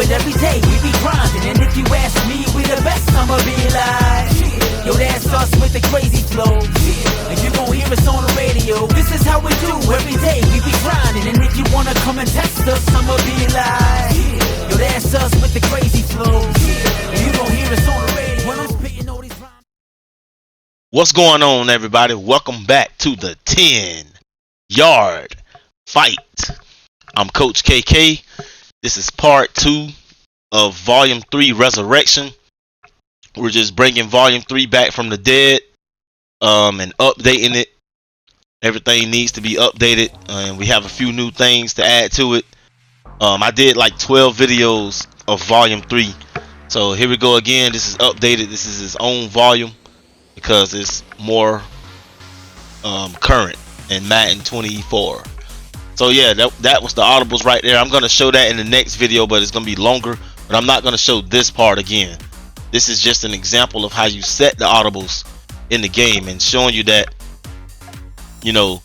it every day, we be grinding. And if you ask me, we the best, I'ma be like, yo, that's us with the crazy flow. And you gon' hear us on the radio. This is how we do every day, we be grinding. And if you wanna come and test us, I'ma be like, yo, that's us with the crazy flow. And you gon' hear us on the radio when I'm spitting all these rhymes. What's going on, everybody? Welcome back to the 10-yard fight. I'm Coach KK. This is part 2 of Volume 3 Resurrection. We're just bringing Volume 3 back from the dead and updating it. Everything needs to be updated, and we have a few new things to add to it. I did like 12 videos of Volume 3. So here we go again. This is updated. This is its own volume because it's more current in Madden 24. So yeah, that was the audibles right there. I'm going to show that in the next video, but it's going to be longer. But I'm not going to show this part again. This is just an example of how you set the audibles in the game and showing you that, you know,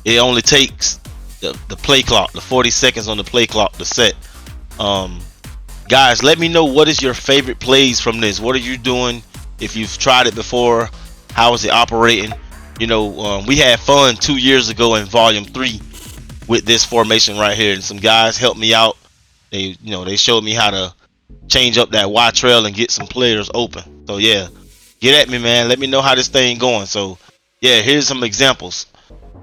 it only takes the play clock, the 40 seconds on the play clock to set. Guys, let me know what is your favorite plays from this. What are you doing? If you've tried it before, how is it operating? You know, we had fun 2 years ago in Volume 3 with this formation right here, and some guys helped me out. They showed me how to change up that Y trail and get some players open. So yeah, get at me, man. Let me know how this thing going. So yeah, here's some examples.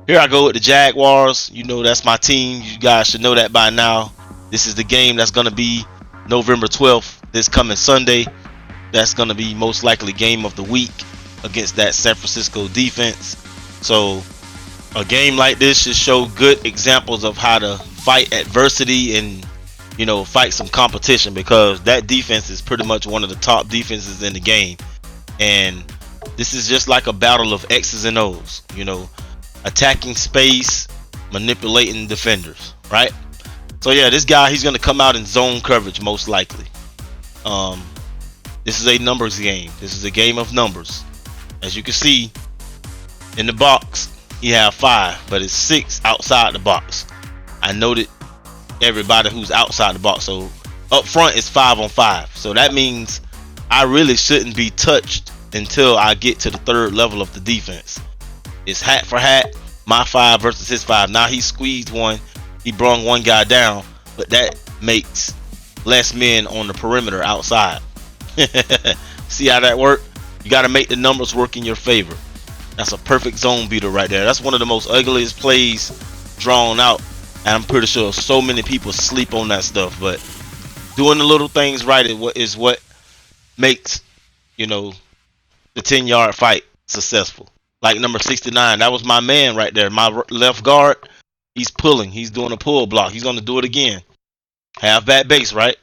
Here I go with the Jaguars. You know, that's my team. You guys should know that by now. This is the game that's going to be November 12th, this coming Sunday. That's going to be most likely game of the week against that San Francisco defense. So a game like this should show good examples of how to fight adversity and, you know, fight some competition, because that defense is pretty much one of the top defenses in the game. And this is just like a battle of X's and O's, you know, attacking space, manipulating defenders, right? So yeah, this guy, he's going to come out in zone coverage most likely. This is a numbers game. This is a game of numbers. As you can see in the box, he have 5, but it's 6 outside the box. I noted everybody who's outside the box. So up front it's 5 on 5. So that means I really shouldn't be touched until I get to the 3rd level of the defense. It's hat for hat, my 5 versus his 5. Now he squeezed one, he brung one guy down, but that makes less men on the perimeter outside. See how that worked? You got to make the numbers work in your favor. That's a perfect zone beater right there. That's one of the most ugliest plays drawn out, and I'm pretty sure so many people sleep on that stuff. But doing the little things right is what makes, you know, the 10-yard fight successful. Like number 69, that was my man right there, my left guard. He's pulling, he's doing a pull block, he's going to do it again. Halfback base, right?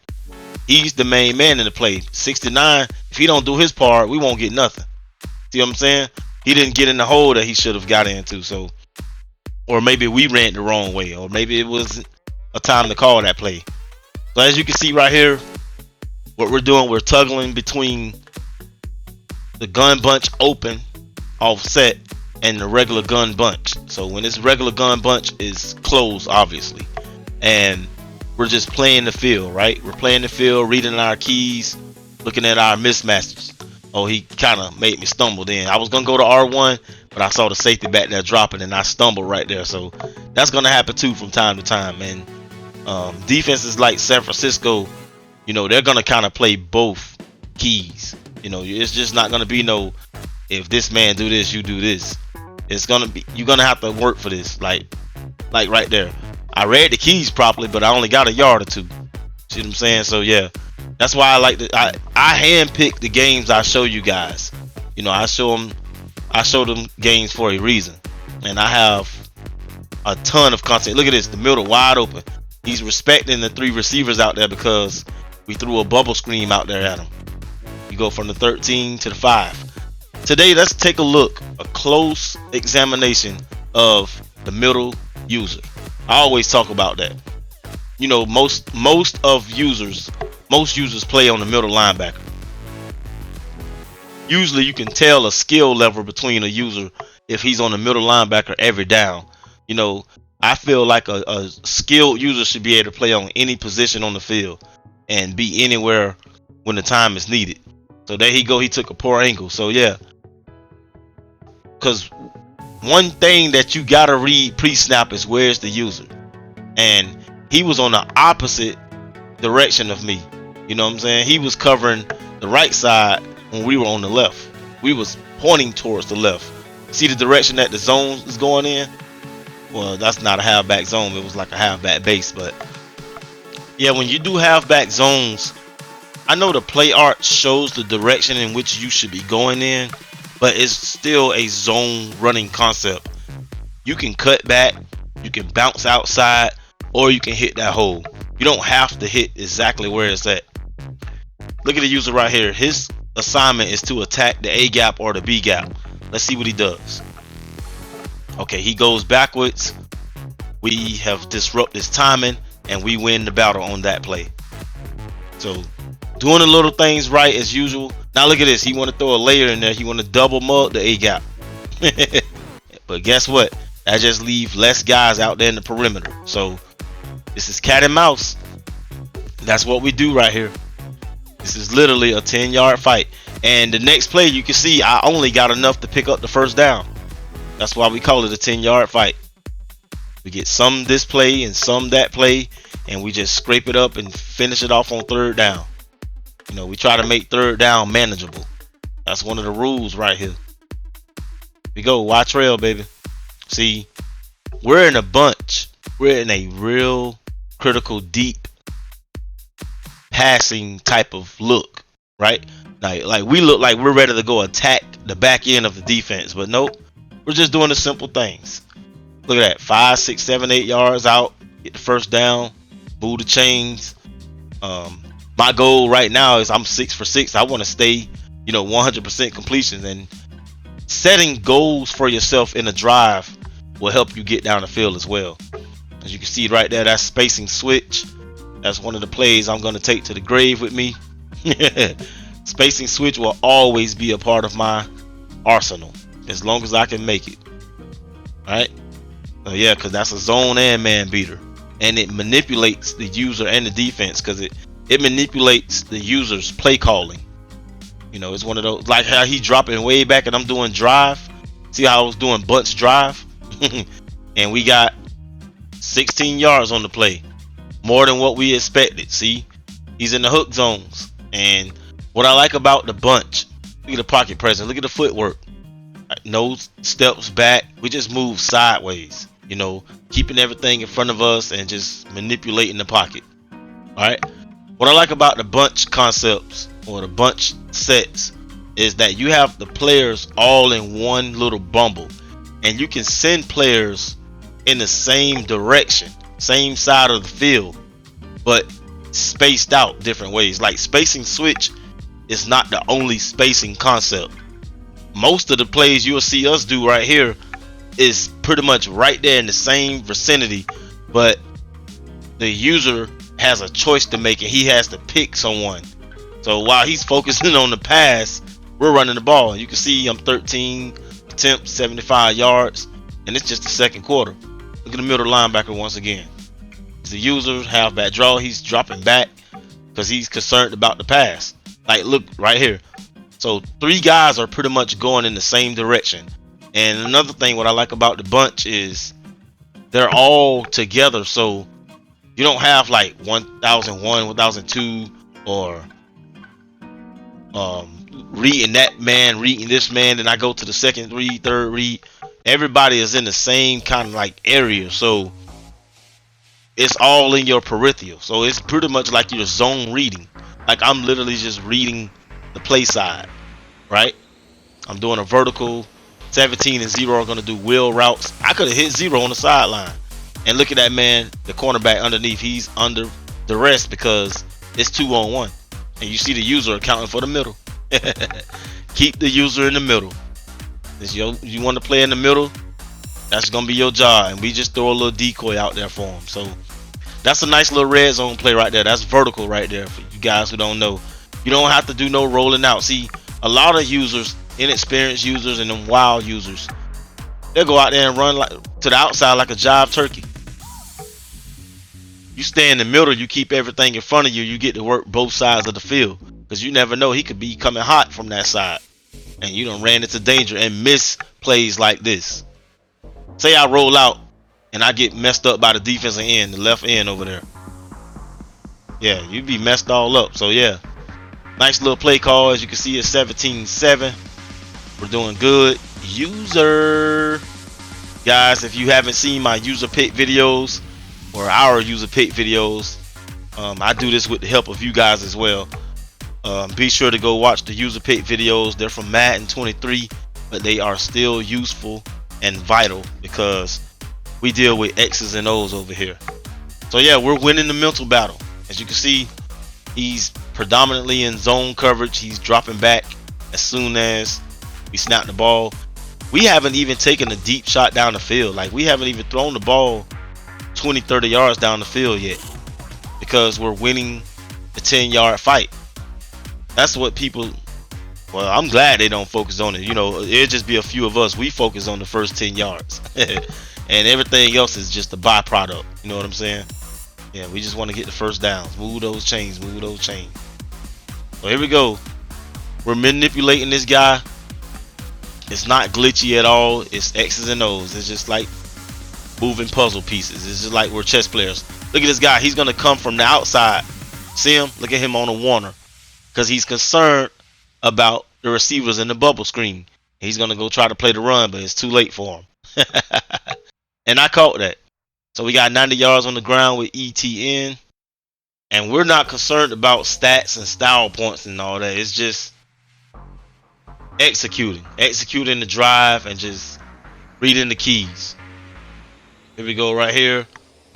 He's the main man in the play. 69, if he don't do his part, we won't get nothing. See what I'm saying? He didn't get in the hole that he should have got into. So, or maybe we ran the wrong way, or maybe it wasn't a time to call that play. So as you can see right here, what we're doing, we're toggling between the gun bunch open, offset, and the regular gun bunch. So when this regular gun bunch is closed, obviously, and we're just playing the field, right? We're playing the field, reading our keys, looking at our mismatches. Oh, he kind of made me stumble then. I was going to go to R1, but I saw the safety back there dropping, and I stumbled right there. So that's going to happen too from time to time. And defenses like San Francisco, you know, they're going to kind of play both keys. You know, it's just not going to be no, if this man do this, you do this. It's going to be, you're going to have to work for this. Like right there. I read the keys properly, but I only got a yard or two. See what I'm saying? So yeah, that's why I like to, I handpick the games I show you guys. You know, I show them games for a reason, and I have a ton of content. Look at this, the middle wide open. He's respecting the 3 receivers out there because we threw a bubble screen out there at him. You go from the 13 to the 5. Today, let's take a look, a close examination of the middle user. I always talk about that. You know, most users play on the middle linebacker. Usually you can tell a skill level between a user if he's on the middle linebacker every down. You know, I feel like a skilled user should be able to play on any position on the field. and be anywhere when the time is needed. So there he go, he took a poor angle. So yeah, because one thing that you gotta read pre-snap is where's the user, and he was on the opposite direction of me. You know what I'm saying? He was covering the right side when we were on the left. We was pointing towards the left. See the direction that the zone is going in? Well, that's not a halfback zone. It was like a halfback base. But yeah, when you do halfback zones, I know the play art shows the direction in which you should be going in, but it's still a zone running concept. You can cut back, you can bounce outside, or you can hit that hole. You don't have to hit exactly where it's at. Look at the user right here. His assignment is to attack the A gap or the B gap. Let's see what he does. Okay, he goes backwards. We have disrupted his timing, and we win the battle on that play. So, doing the little things right as usual. Now look at this. He want to throw a layer in there. He want to double mug the A gap. But guess what? That just leave less guys out there in the perimeter. So, this is cat and mouse. That's what we do right here. This is literally a 10-yard fight. And the next play, you can see I only got enough to pick up the first down. That's why we call it a 10-yard fight. We get some this play and some that play, and we just scrape it up and finish it off on third down. You know, we try to make third down manageable. That's one of the rules right here. We go, Y trail, baby. See, we're in a bunch. We're in a real critical, deep passing type of look, right? Like we look like we're ready to go attack the back end of the defense, but nope, we're just doing the simple things. Look at that, 5, 6, 7, 8 yards out, get the first down, boo the chains. My goal right now is I'm 6 for 6. I want to stay, 100% completion, and setting goals for yourself in a drive will help you get down the field as well. As you can see right there, that's spacing switch. That's one of the plays I'm going to take to the grave with me. Spacing switch will always be a part of my arsenal as long as I can make it. Alright? Yeah, because that's a zone and man beater. And it manipulates the user and the defense because it manipulates the user's play calling. It's one of those, like how he dropping way back and I'm doing drive. See how I was doing bunch drive? And we got 16 yards on the play. More than what we expected. See, he's in the hook zones. And what I like about the bunch, look at the pocket presence, look at the footwork. No steps back. We just move sideways, keeping everything in front of us and just manipulating the pocket. All right. What I like about the bunch concepts or the bunch sets is that you have the players all in one little bumble, and you can send players in the same direction, same side of the field, but spaced out different ways. Like spacing switch is not the only spacing concept. Most of the plays you'll see us do right here is pretty much right there in the same vicinity, but the user has a choice to make and he has to pick someone. So while he's focusing on the pass, we're running the ball. You can see I'm 13 attempts, 75 yards, and it's just the second quarter. Look at the middle linebacker once again. It's the user, halfback draw. He's dropping back because he's concerned about the pass. Like, look right here. So 3 guys are pretty much going in the same direction. And another thing what I like about the bunch is they're all together. So you don't have like 1001, 1002 or reading that man, reading this man, then I go to the second read, third read. Everybody is in the same kind of like area, so it's all in your peripheral. So it's pretty much like your zone reading. Like I'm literally just reading the play side, right? I'm doing a vertical. 17 and 0 are going to do wheel routes. I could have hit 0 on the sideline. And look at that man, the cornerback underneath. He's under the rest because it's 2-on-1. And you see the user accounting for the middle. Keep the user in the middle. You want to play in the middle, that's going to be your job. And we just throw a little decoy out there for him. So that's a nice little red zone play right there. That's vertical right there for you guys who don't know. You don't have to do no rolling out. See, a lot of users, inexperienced users and them wild users, they'll go out there and run like to the outside like a jive turkey. You stay in the middle, you keep everything in front of you, you get to work both sides of the field. Because you never know, he could be coming hot from that side. And you done ran into danger and miss plays like this. Say I roll out and I get messed up by the defensive end, the left end over there. Yeah, you'd be messed all up. So yeah, nice little play call. As you can see, it's 17-7. We're doing good. User. Guys, if you haven't seen my user pick videos or our user pick videos, I do this with the help of you guys as well. Be sure to go watch the user pick videos. They're from Madden 23, but they are still useful and vital because we deal with X's and O's over here. So yeah, we're winning the mental battle. As you can see, he's predominantly in zone coverage. He's dropping back as soon as we snap the ball. We haven't even taken a deep shot down the field. Like, we haven't even thrown the ball 20-30 yards down the field yet because we're winning the 10-yard fight. That's what people, well, I'm glad they don't focus on it. You know, it'll just be a few of us. We focus on the first 10 yards and everything else is just a byproduct. You know what I'm saying? Yeah, we just want to get the first downs. Move those chains, move those chains. So here we go. We're manipulating this guy. It's not glitchy at all. It's X's and O's. It's just like moving puzzle pieces. It's just like we're chess players. Look at this guy. He's going to come from the outside. See him? Look at him on a Warner. Because he's concerned about the receivers in the bubble screen. He's going to go try to play the run, but it's too late for him. And I caught that. So we got 90 yards on the ground with ETN. And we're not concerned about stats and style points and all that. It's just executing the drive and just reading the keys. Here we go right here.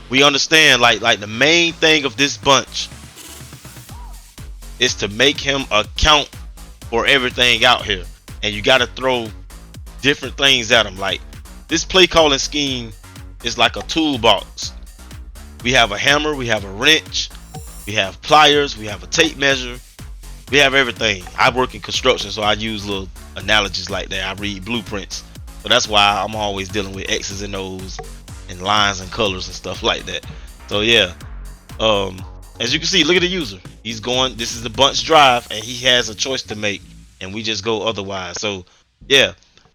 We understand like the main thing of this bunch is to make him account for everything out here, and you got to throw different things at him. Like, this play calling scheme is like a toolbox. We have a hammer, we have a wrench, we have pliers, we have a tape measure. We have everything. I work in construction, so I use little analogies like that. I read blueprints. So that's why I'm always dealing with X's and O's and lines and colors and stuff like that. So yeah. As you can see, look at the user. He's going, this is the bunch drive, and he has a choice to make, and we just go otherwise. So yeah,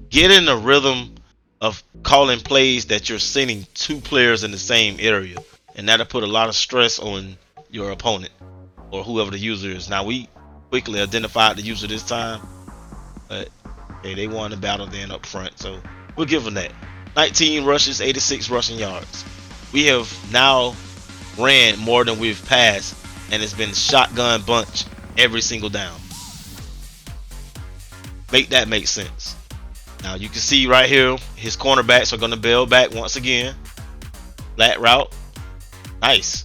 get in the rhythm of calling plays that you're sending two players in the same area, and that'll put a lot of stress on your opponent or whoever the user is. Now, we quickly identified the user this time, but hey, they won the battle then up front, so we'll give them that. 19 rushes, 86 rushing yards. We have now ran more than we've passed, and it's been shotgun bunch every single down. Make that make sense. Now you can see right here, his cornerbacks are going to bail back once again. Flat route. Nice.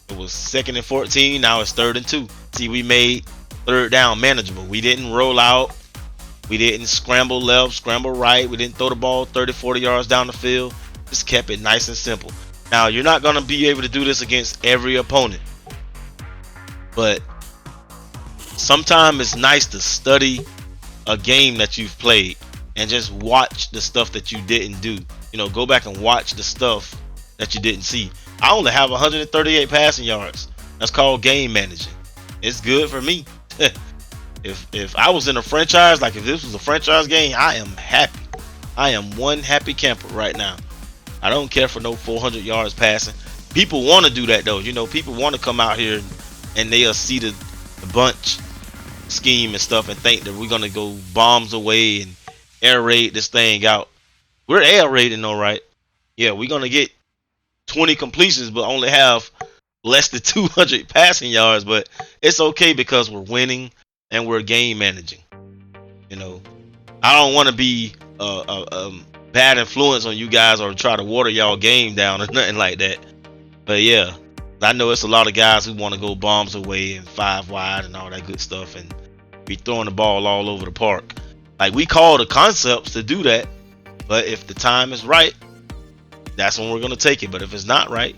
It was 2nd and 14. Now it's 3rd and 2. See, we made 3rd down manageable. We didn't roll out. We didn't scramble left, scramble right. We didn't throw the ball 30-40 yards down the field. Just kept it nice and simple. Now, you're not going to be able to do this against every opponent, but sometimes it's nice to study a game that you've played and just watch the stuff that you didn't do. You know, go back and watch the stuff that you didn't see. I only have 138 passing yards. That's called game managing. It's good for me. If I was in a franchise, like if this was a franchise game, I am happy. I am one happy camper right now. I don't care for no 400 yards passing. People want to do that though. You know, people want to come out here and they'll see the bunch scheme and stuff and think that we're gonna go bombs away and air raid this thing out. We're air raiding, all right. Yeah, we're gonna get 20 completions, but only have less than 200 passing yards. But it's okay because we're winning and we're game managing. You know, I don't want to be bad influence on you guys or try to water y'all game down or nothing like that. But yeah, I know it's a lot of guys who want to go bombs away and 5 wide and all that good stuff and be throwing the ball all over the park. Like, we call the concepts to do that, but if the time is right, that's when we're going to take it. But if it's not right,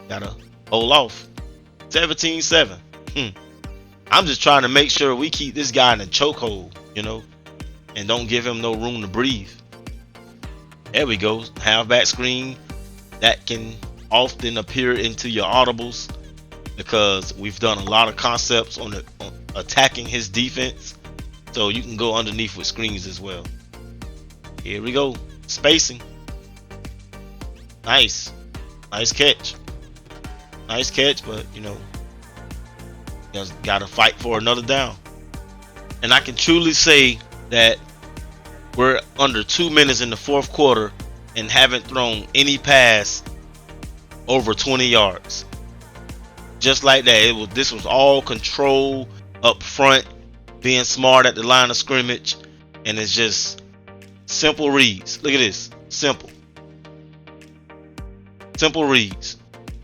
gotta hold off. 17-7. I'm just trying to make sure we keep this guy in a chokehold, you know, and don't give him no room to breathe. There we go. Halfback screen. That can often appear into your audibles because we've done a lot of concepts on attacking his defense. So you can go underneath with screens as well. Here we go. Spacing. Nice. Nice catch. Nice catch, but you gotta fight for another down. And I can truly say that we're under 2 minutes in the fourth quarter and haven't thrown any pass over 20 yards. Just like that. This was all control up front, being smart at the line of scrimmage, and it's just simple reads. Look at this. Simple reads.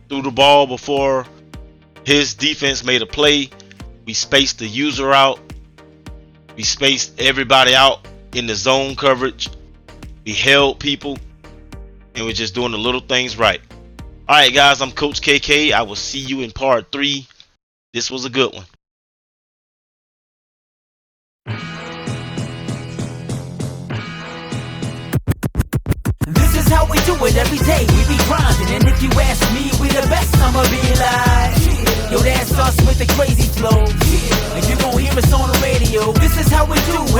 Threw the ball before his defense made a play. We spaced the user out. We spaced everybody out in the zone coverage. We held people, and we're just doing the little things right. All right, guys, I'm Coach KK. I will see you in part 3. This was a good one. This is how we do it every day. We be grinding, and if you ask me, we the best. I'ma be like, yo, that's us with the crazy flow. And you gon' hear us on the radio. This is how we do